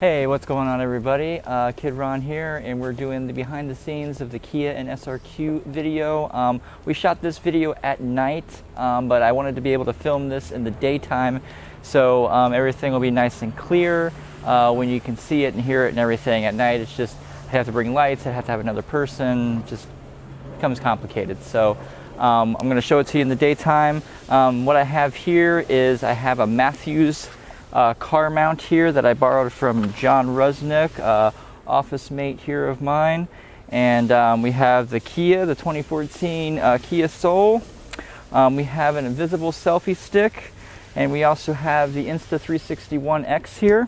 Hey, what's going on everybody? Kid Ron here, and we're doing the behind the scenes of the Kia and SRQ video. We shot this video at night, but I wanted to be able to film this in the daytime, so everything will be nice and clear when you can see it and hear it and everything. At night it's just, I have to bring lights, I have to have another person, just becomes complicated. So I'm going to show it to you in the daytime. What I have here is I have a Matthews car mount here that I borrowed from John Rusnick, office mate here of mine. And we have the Kia, the 2014 Kia Soul. We have an invisible selfie stick, and we also have the Insta360 One X here.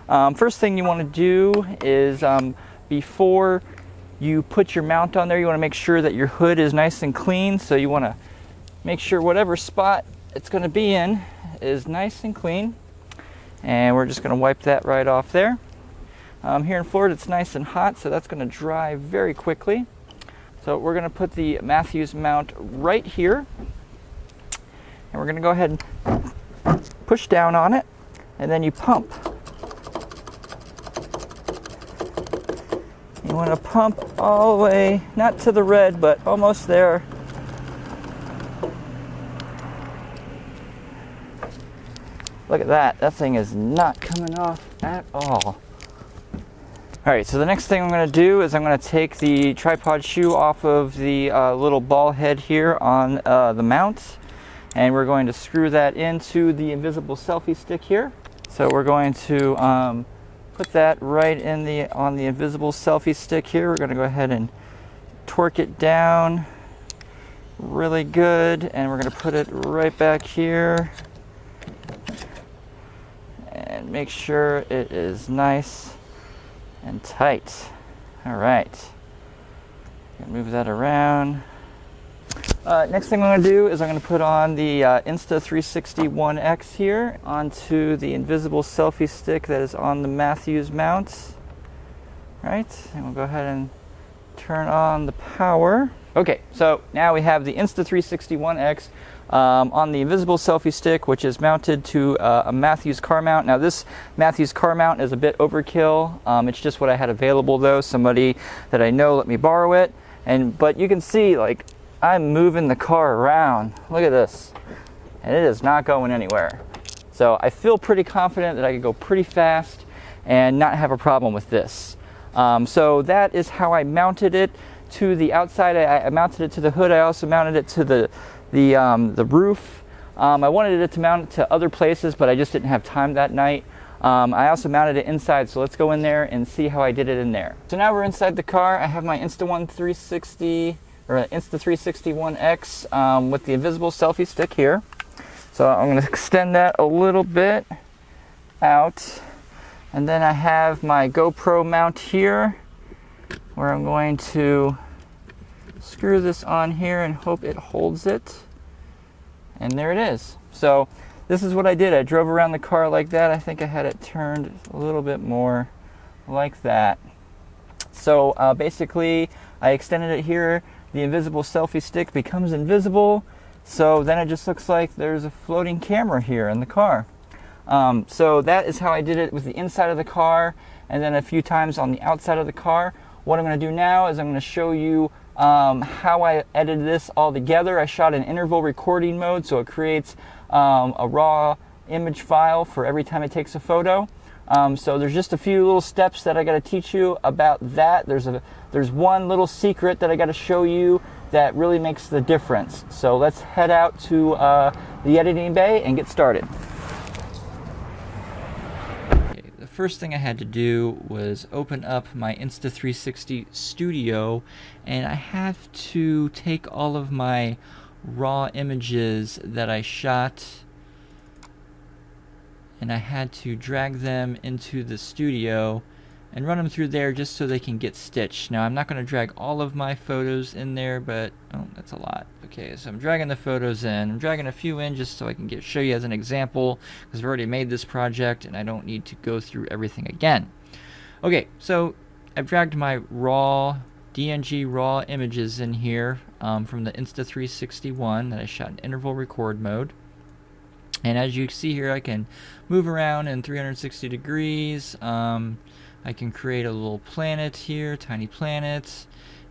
First thing you want to do is before you put your mount on there, you want to make sure that your hood is nice and clean. So you want to make sure whatever spot it's going to be in is nice and clean. And we're just going to wipe that right off there. Here in Florida it's nice and hot, so that's going to dry very quickly. So we're going to put the Matthews mount right here, and we're going to go ahead and push down on it, and then you pump. You want to pump all the way, not to the red, but almost there. Look at that, that thing is not coming off at all. Alright, so the next thing I'm going to do is I'm going to take the tripod shoe off of the little ball head here on the mount, and we're going to screw that into the invisible selfie stick here. So we're going to put that right in on the invisible selfie stick here. We're going to go ahead and torque it down really good, and we're going to put it right back here. And make sure it is nice and tight. All right, move that around. Next thing I'm going to do is I'm going to put on the Insta360 One X here onto the invisible selfie stick that is on the Matthews mount. Right, and we'll go ahead and turn on the power. Okay, so now we have the Insta360 One X on the invisible selfie stick, which is mounted to a Matthews car mount. Now this Matthews car mount is a bit overkill. It's just what I had available though. Somebody that I know let me borrow it. But you can see, like, I'm moving the car around. Look at this. And it is not going anywhere. So I feel pretty confident that I can go pretty fast and not have a problem with this. So that is how I mounted it to the outside. I mounted it to the hood. I also mounted it to the roof. I wanted it to mount it to other places, but I just didn't have time that night. I also mounted it inside, so let's go in there and see how I did it in there. So now we're inside the car. I have my Insta360 One X with the invisible selfie stick here. So I'm going to extend that a little bit out, and then I have my GoPro mount here, where I'm going to screw this on here and hope it holds it. And there it is. So this is what I did. I drove around the car like that. I think I had it turned a little bit more like that. So basically I extended it here. The invisible selfie stick becomes invisible. So then it just looks like there's a floating camera here in the car. So that is how I did it with the inside of the car, and then a few times on the outside of the car. What I'm going to do now is I'm going to show you how I edited this all together. I shot in interval recording mode, so it creates a raw image file for every time it takes a photo. So there's just a few little steps that I got to teach you about that. There's one little secret that I got to show you that really makes the difference. So let's head out to the editing bay and get started. First thing I had to do was open up my Insta360 Studio, and I have to take all of my raw images that I shot, and I had to drag them into the studio and run them through there just so they can get stitched. Now I'm not going to drag all of my photos in there, but oh, that's a lot. Okay, so I'm dragging the photos in. I'm dragging a few in just so I can show you as an example, because I've already made this project and I don't need to go through everything again. Okay, so I've dragged my raw DNG raw images in here from the Insta360 one that I shot in interval record mode. And as you see here, I can move around in 360 degrees. I can create a little planet here, tiny planet,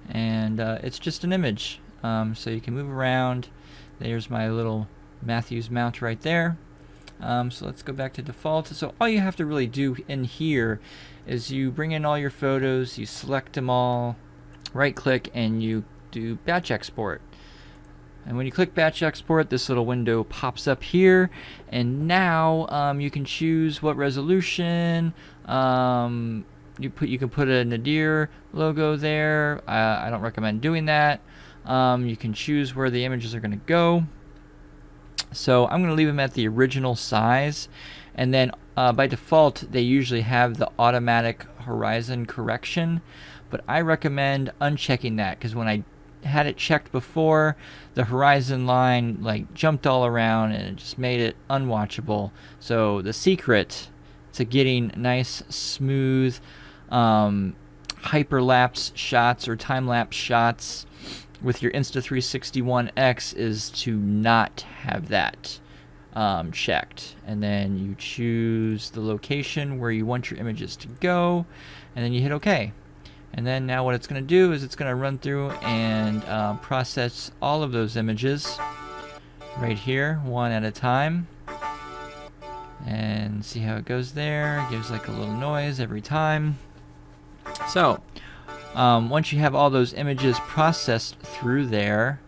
and it's just an image. So you can move around. There's my little Matthews mount right there. So let's go back to default. So all you have to really do in here is you bring in all your photos, you select them all, right click, and you do batch export. And when you click batch export, this little window pops up here, and now you can choose what resolution. You can put a Nadir logo there. I don't recommend doing that. You can choose where the images are going to go. So I'm going to leave them at the original size, and then by default they usually have the automatic horizon correction, but I recommend unchecking that, because when I had it checked before, the horizon line like jumped all around and it just made it unwatchable. So the secret to getting nice smooth hyperlapse shots or time-lapse shots with your Insta360 One X is to not have that checked. And then you choose the location where you want your images to go, and then you hit OK. And then now what it's going to do is it's going to run through and process all of those images right here, one at a time. And see how it goes there. It gives like a little noise every time. So once you have all those images processed through there,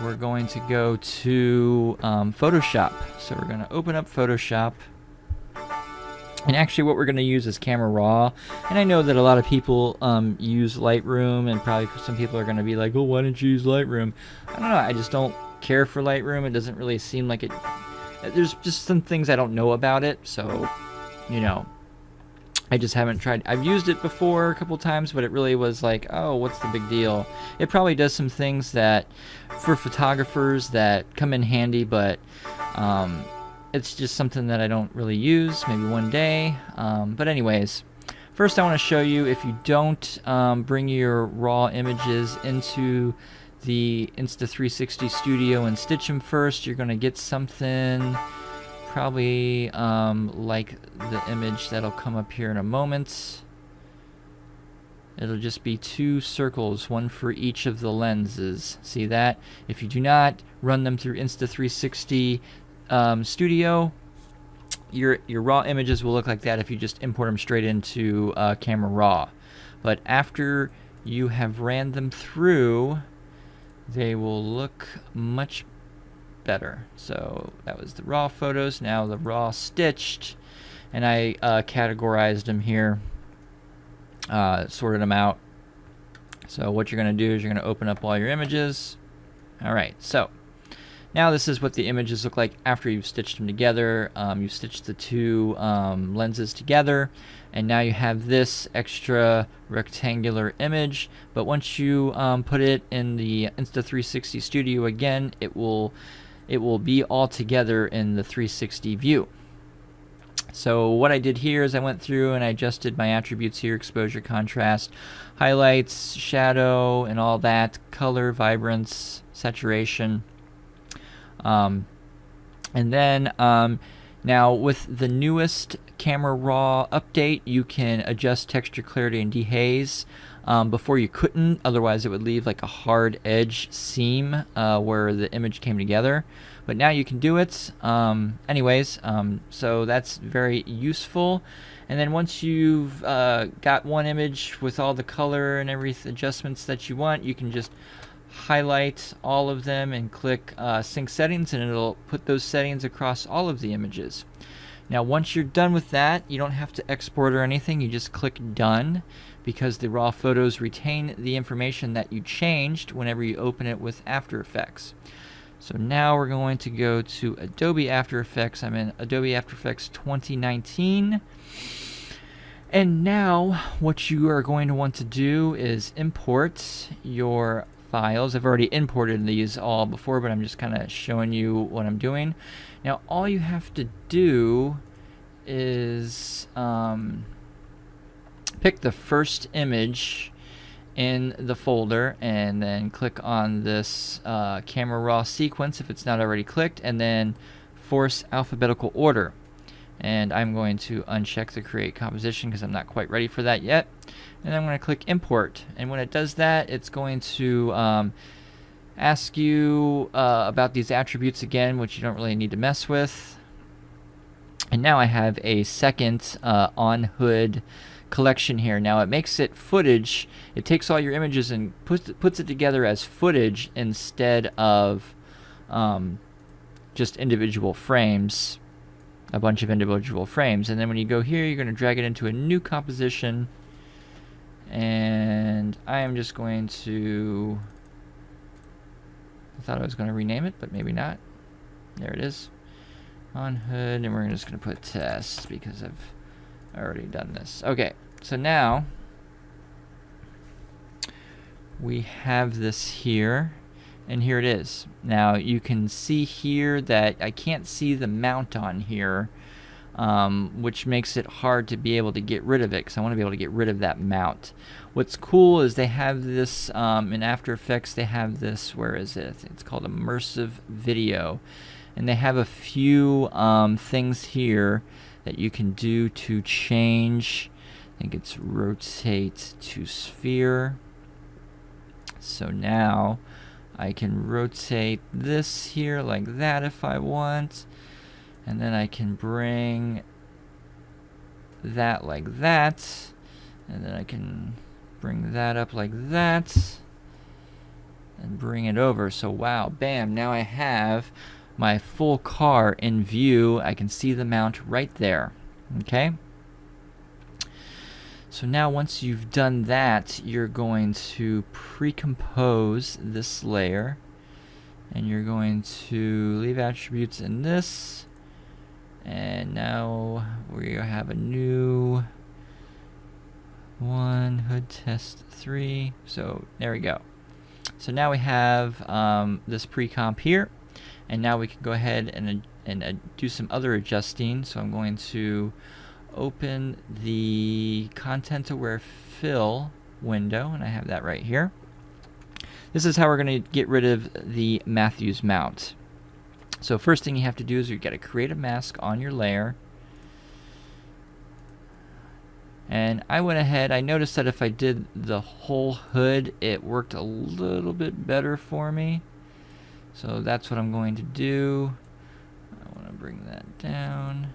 we're going to go to Photoshop. So we're going to open up Photoshop. And actually what we're going to use is Camera Raw. And I know that a lot of people use Lightroom, and probably some people are going to be like, oh, why don't you use Lightroom? I don't know, I just don't care for Lightroom. It doesn't really seem like it. There's just some things I don't know about it, so, you know, I just haven't tried. I've used it before a couple times, but it really was like, oh, what's the big deal? It probably does some things that, for photographers, that come in handy, but it's just something that I don't really use, maybe one day. But anyways, first I want to show you, if you don't bring your raw images into the Insta360 Studio and stitch them first, you're going to get something probably like the image that'll come up here in a moment. It'll just be two circles, one for each of the lenses. See that? If you do not run them through Insta360 Studio, your raw images will look like that if you just import them straight into Camera Raw. But after you have ran them through, they will look much better. So that was the raw photos. Now the raw stitched, and I categorized them here, sorted them out. So what you're going to do is you're going to open up all your images. Alright, so now this is what the images look like after you've stitched them together. You've stitched the two lenses together, and now you have this extra rectangular image. But once you put it in the Insta360 Studio again, it will be all together in the 360 view. So what I did here is I went through and I adjusted my attributes here: exposure, contrast, highlights, shadow, and all that, color, vibrance, saturation. And then now with the newest Camera Raw update, you can adjust texture, clarity, and dehaze. Before you couldn't, otherwise it would leave like a hard edge seam where the image came together. But now you can do it. So that's very useful. And then once you've got one image with all the color and every adjustments that you want, you can just highlight all of them and click sync settings, and it'll put those settings across all of the images. Now once you're done with that, you don't have to export or anything. You just click done, because the raw photos retain the information that you changed whenever you open it with After Effects. So now we're going to go to Adobe After Effects. I'm in Adobe After Effects 2019. And now what you are going to want to do is import your files. I've already imported these all before, but I'm just kind of showing you what I'm doing. Now all you have to do is pick the first image in the folder, and then click on this Camera Raw sequence if it's not already clicked, and then force alphabetical order. And I'm going to uncheck the create composition because I'm not quite ready for that yet. And I'm going to click import. And when it does that, it's going to ask you about these attributes again, which you don't really need to mess with. And now I have a second on hood collection here. Now it makes it footage. It takes all your images and puts it together as footage instead of just individual frames, a bunch of individual frames. And then when you go here, you're going to drag it into a new composition. And I am just going to, I thought I was going to rename it, but maybe not. There it is. On hood, and we're just going to put test because I've already done this. Okay, so now we have this here, and here it is. Now you can see here that I can't see the mount on here, which makes it hard to be able to get rid of it because I want to be able to get rid of that mount. What's cool is they have this in After Effects. They have this, where is it? It's called immersive video. And they have a few things here that you can do to change. I think it's rotate to sphere. So now I can rotate this here like that if I want. And then I can bring that like that. And then I can bring that up like that. And bring it over. So wow, bam, now I have my full car in view. I can see the mount right there. Okay? So now once you've done that, you're going to pre-compose this layer. And you're going to leave attributes in this. And now we have a new one, hood test 3. So there we go. So now we have this pre-comp here. And now we can go ahead and do some other adjusting. So I'm going to open the content aware fill window, and I have that right here. This is how we're going to get rid of the Matthews mount. So first thing you have to do is you've got to create a mask on your layer. And I went ahead, I noticed that if I did the whole hood, it worked a little bit better for me. So that's what I'm going to do. I want to bring that down.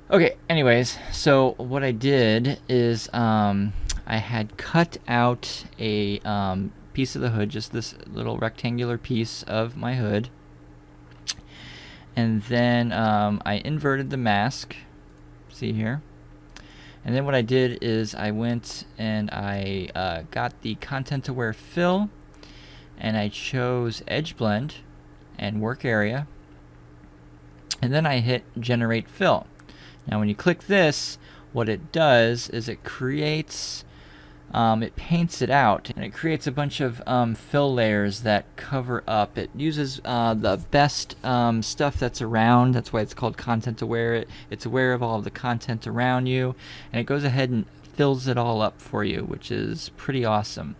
Okay, anyways, so what I did is I had cut out a piece of the hood, just this little rectangular piece of my hood. And then I inverted the mask. See here. And then what I did is I went and I got the content aware fill. And I chose edge blend and work area, and then I hit generate fill. Now when you click this, what it does is it creates, it paints it out, and it creates a bunch of fill layers that cover up. It uses the best stuff that's around. That's why it's called content aware. It's aware of all of the content around you, and it goes ahead and fills it all up for you, which is pretty awesome.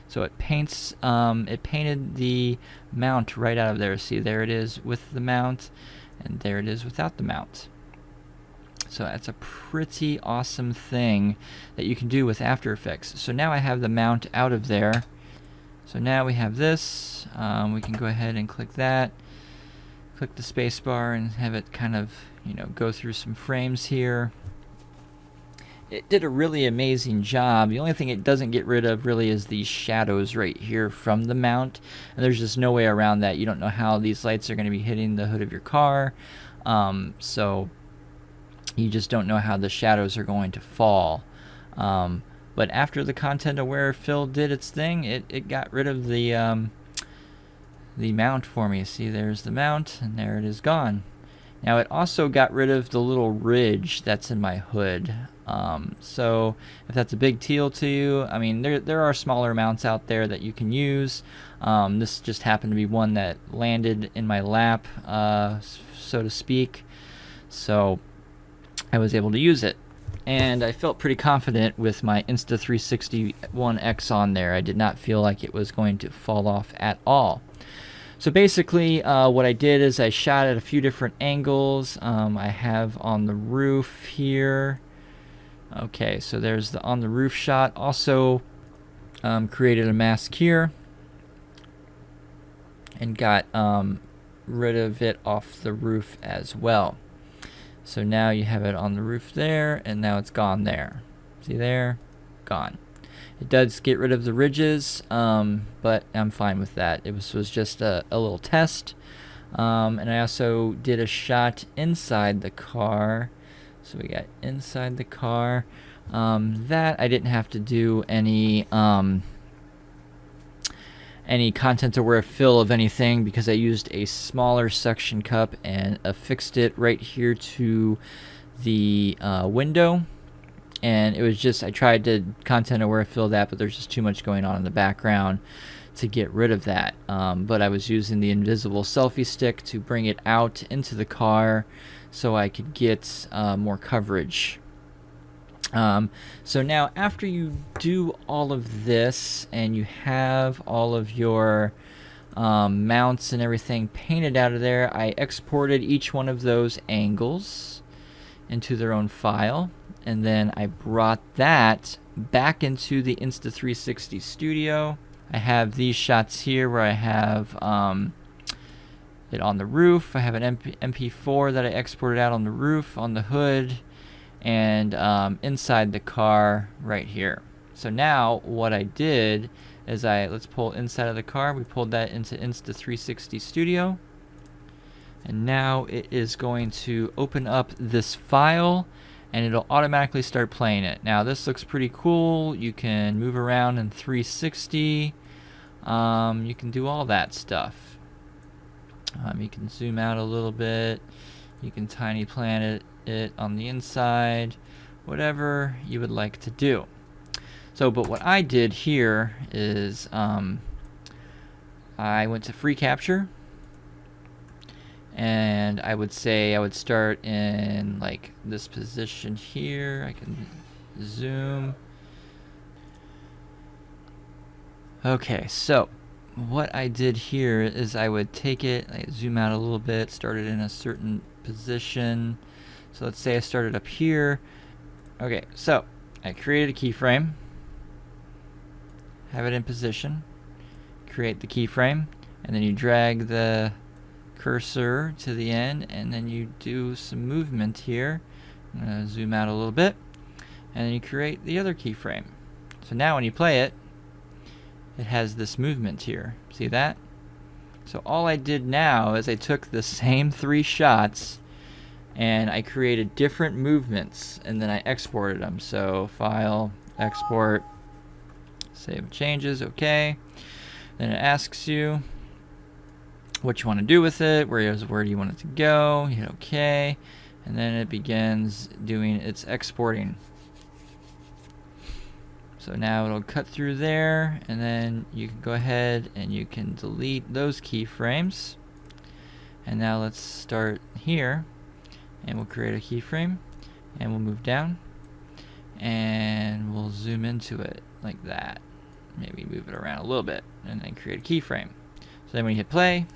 So it paints, it painted the mount right out of there. See, there it is with the mount, and there it is without the mount. So that's a pretty awesome thing that you can do with After Effects. So now I have the mount out of there. So now we have this. We can go ahead and click that. Click the space bar and have it kind of, go through some frames here. It did a really amazing job. The only thing it doesn't get rid of really is these shadows right here from the mount. And there's just no way around that. You don't know how these lights are going to be hitting the hood of your car. So you just don't know how the shadows are going to fall. But after the content aware fill did its thing, it got rid of the mount for me. See, there's the mount, and there it is gone. Now it also got rid of the little ridge that's in my hood. So if that's a big deal to you, I mean, there are smaller mounts out there that you can use. This just happened to be one that landed in my lap, so to speak. So I was able to use it. And I felt pretty confident with my Insta360 One X on there. I did not feel like it was going to fall off at all. So basically what I did is I shot at a few different angles. I have on the roof here. Okay, so there's the on the roof shot. Also created a mask here and got rid of it off the roof as well. So now you have it on the roof there, and now it's gone there. See there? Gone. It does get rid of the ridges, but I'm fine with that. It was just a little test. And I also did a shot inside the car. So we got inside the car. That I didn't have to do any content aware fill of anything because I used a smaller suction cup and affixed it right here to the window. And it was just, I tried to content aware fill that, but there's just too much going on in the background to get rid of that. But I was using the invisible selfie stick to bring it out into the car so I could get more coverage. So now after you do all of this and you have all of your mounts and everything painted out of there, I exported each one of those angles into their own file, and then I brought that back into the Insta360 studio. I have these shots here where I have it on the roof. I have an MP4 that I exported out on the roof, on the hood, and inside the car right here. So now what I did is let's pull inside of the car. We pulled that into Insta360 Studio, and now it is going to open up this file and it'll automatically start playing it. Now this looks pretty cool. You can move around in 360. You can do all that stuff. You can zoom out a little bit. You can tiny planet it on the inside, whatever you would like to do. So, but what I did here is I went to free capture, and I would say I would start in like this position here. I can zoom. Okay, so what I did here is I would take it, I zoom out a little bit, start it in a certain position. So let's say I started up here. Okay, so I created a keyframe, have it in position, create the keyframe, and then you drag the cursor to the end, and then you do some movement here. I'm going to zoom out a little bit, and then you create the other keyframe. So now when you play it, it has this movement here. See that? So all I did now is I took the same 3 shots and I created different movements, and then I exported them. So file, export, save changes, okay. Then it asks you what you want to do with it, where do you want it to go, you hit okay, and then it begins doing its exporting. So now it'll cut through there, and then you can go ahead and you can delete those keyframes. And now let's start here, and we'll create a keyframe, and we'll move down, and we'll zoom into it like that. Maybe move it around a little bit, and then create a keyframe. So then when you hit play,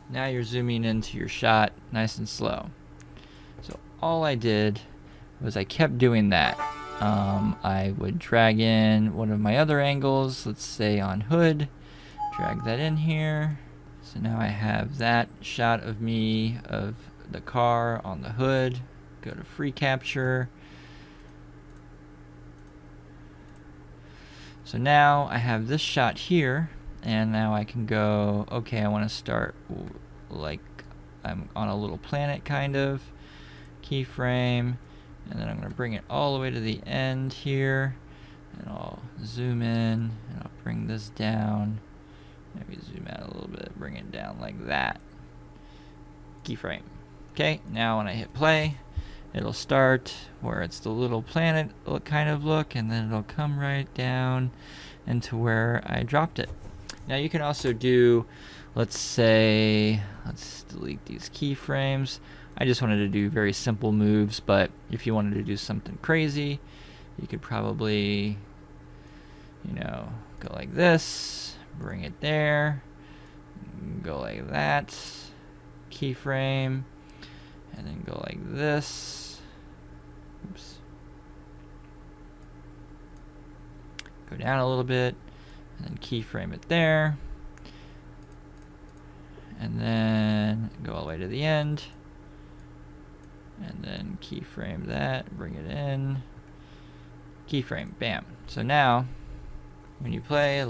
now you're zooming into your shot nice and slow. So all I did was I kept doing that. I would drag in one of my other angles, let's say on hood, drag that in here. So now I have that shot of me of the car on the hood. Go to free capture. So now I have this shot here, and now I can go, okay, I want to start like I'm on a little planet kind of, keyframe, and then I'm going to bring it all the way to the end here, and I'll zoom in, and I'll bring this down, maybe zoom out a little bit, bring it down like that, keyframe. Okay, now when I hit play, it'll start where it's the little planet kind of look, and then it'll come right down into where I dropped it. Now you can also do, let's say, let's delete these keyframes. I just wanted to do very simple moves, but if you wanted to do something crazy, you could probably, you know, go like this, bring it there, Go like that, keyframe, and then go like this. Oops. Go down a little bit, and then keyframe it there. And then go all the way to the end. And then keyframe that, bring it in. Keyframe, bam. So now, when you play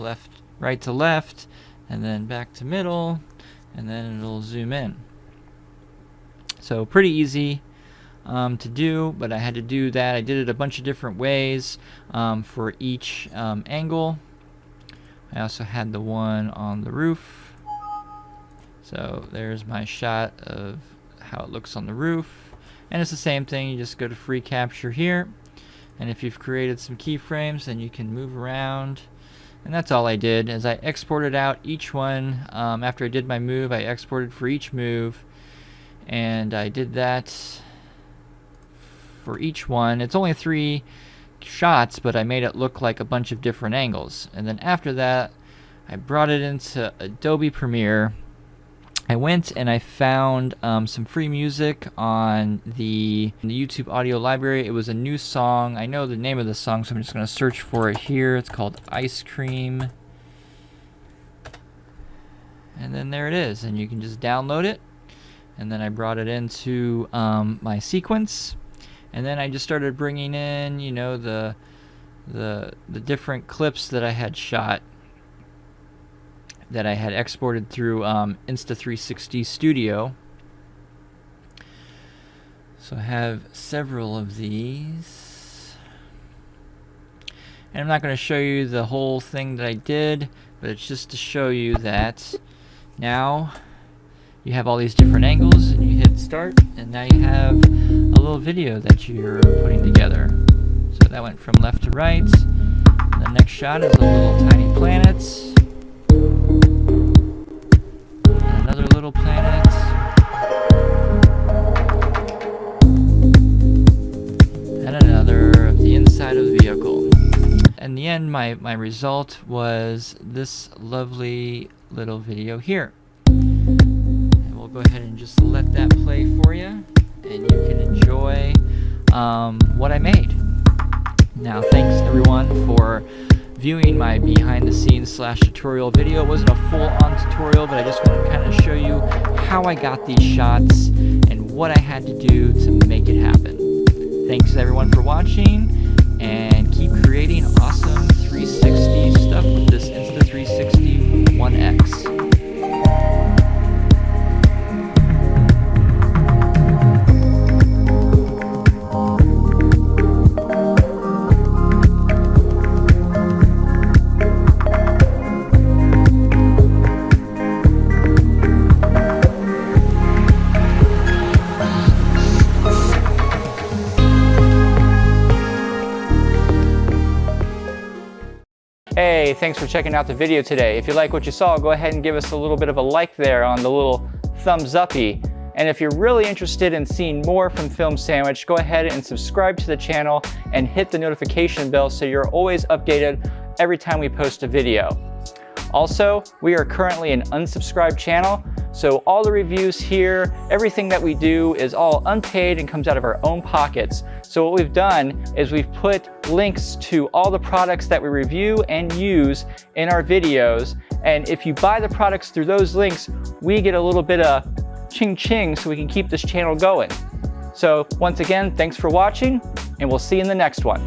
right to left, and then back to middle, and then it'll zoom in. So pretty easy to do, but I had to do that. I did it a bunch of different ways for each angle. I also had the one on the roof. So there's my shot of how it looks on the roof. And it's the same thing, you just go to free capture here. And if you've created some keyframes, then you can move around. And that's all I did, is I exported out each one. After I did my move, I exported for each move. And I did that for each one. It's only 3 shots, but I made it look like a bunch of different angles. And then after that, I brought it into Adobe Premiere. I went and I found some free music on the YouTube audio library. It was a new song. I know the name of the song, so I'm just going to search for it here. It's called Ice Cream. And then there it is. And you can just download it. And then I brought it into my sequence. And then I just started bringing in, you know, the different clips that I had shot, that I had exported through Insta360 Studio. So I have several of these. And I'm not going to show you the whole thing that I did, but it's just to show you that now you have all these different angles, and you hit start, and now you have a little video that you're putting together. So that went from left to right. And the next shot is a little tiny planets. Another little planet. And another of the inside of the vehicle. In the end, my result was this lovely little video here. And we'll go ahead and just let that play for you, and you can enjoy what I made. Now, thanks everyone for viewing my behind the scenes / tutorial video. It wasn't a full-on tutorial, but I just wanted to kind of show you how I got these shots and what I had to do to make it happen. Thanks everyone for watching, and keep creating awesome 360 stuff with this Insta360 One X. Hey, thanks for checking out the video today. If you like what you saw, go ahead and give us a little bit of a like there on the little thumbs uppy. And if you're really interested in seeing more from Film Sandwich, go ahead and subscribe to the channel and hit the notification bell so you're always updated every time we post a video. Also, we are currently an unsubscribed channel, so all the reviews here, everything that we do is all unpaid and comes out of our own pockets. So what we've done is we've put links to all the products that we review and use in our videos, and if you buy the products through those links, we get a little bit of ching-ching so we can keep this channel going. So once again, thanks for watching, and we'll see you in the next one.